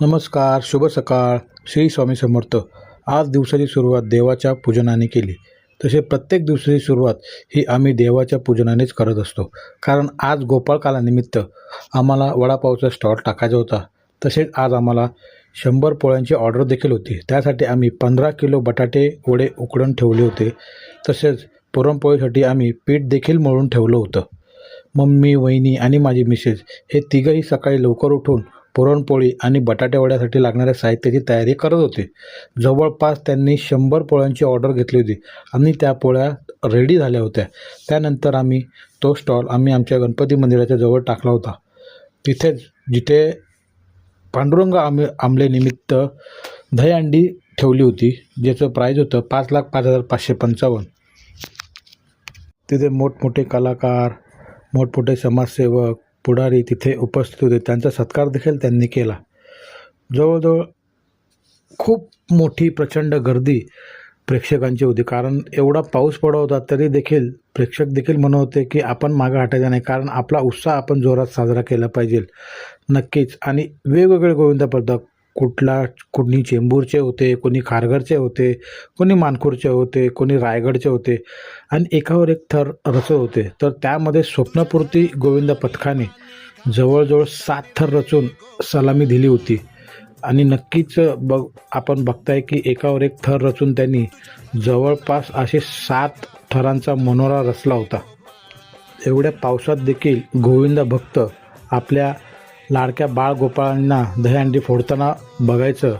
नमस्कार, शुभ सकाळ. श्री स्वामी समर्थ. आज दिवसाची सुरुवात देवाच्या पूजनाने केली. तसे प्रत्येक दिवसाची सुरुवात ही आम्ही देवाच्या पूजनानेच करत असतो. कारण आज गोपाळकालानिमित्त आम्हाला वडापावचा स्टॉल टाकायचा होता. तसेच आज आम्हाला 100 पोळ्यांची ऑर्डर देखील होती. त्यासाठी आम्ही 15 किलो बटाटे वडे उकडून ठेवले होते. तसेच पुरणपोळीसाठी आम्ही पीठ देखील मळून ठेवलं होतं. मम्मी, वहिनी आणि माझी मिसेस हे तिघंही सकाळी लवकर उठून पुरणपोळी आणि बटाटे वड्यासाठी लागणाऱ्या साहित्याची तयारी करत होते. जवळपास त्यांनी 100 पोळ्यांची ऑर्डर घेतली होती आणि त्या पोळ्या रेडी झाल्या होत्या. त्यानंतर आम्ही तो स्टॉल आमच्या गणपती मंदिराच्या जवळ टाकला होता. तिथेच जिथे पांडुरंग आंबलेनिमित्त दहीहंडी ठेवली होती, ज्याचं प्राईज होतं 5,05,555. तिथे मोठमोठे कलाकार, मोठमोठे समाजसेवक, पुढारी तिथे उपस्थित होते. त्यांचा सत्कार देखील त्यांनी केला. जवळजवळ खूप मोठी प्रचंड गर्दी प्रेक्षकांची होती. कारण एवढा पाऊस पडत होता तरी देखील प्रेक्षक देखील म्हणत होते की आपण मागं हटायचं नाही, कारण आपला उत्साह आपण जोरात साजरा केला पाहिजे. नक्कीच. आणि वेगवेगळे गोविंदा पथक, कोणी चेंबूरचे होते, कोणी खारघरचे होते, कोणी मानखुर्दचे होते, कोणी रायगडचे होते आणि एकावर एक थर रचत होते. तर त्यामध्ये स्वप्नपूर्ती गोविंदा पथकाने जवळजवळ 7 थर रचून सलामी दिली होती. आणि नक्कीच आपण बघताय की एकावर एक थर रचून त्यांनी जवळपास असे 7 थरांचा मनोरा रचला होता. एवढ्या पावसात देखील गोविंदा भक्त आपल्या लाडक्या बाळगोपाळांना दहीहंडी फोडताना बघायचं,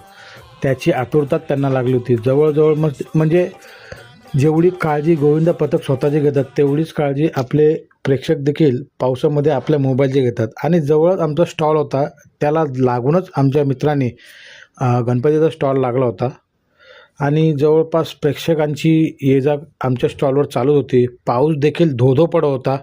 त्याची आतुरता त्यांना लागली होती. जवळजवळ म्हणजे जेवढी काळजी गोविंदा पथक स्वतःची घेतात, तेवढीच काळजी आपले प्रेक्षक देखील पावसामध्ये आपल्या मोबाईलचे घेतात. आणि जवळच आमचा स्टॉल होता, त्याला लागूनच आमच्या मित्रांनी गणपतीचा स्टॉल लागला होता आणि जवळपास प्रेक्षकांची ये जा आमच्या स्टॉलवर चालू होती. पाऊस देखील धो-धो पडत होता.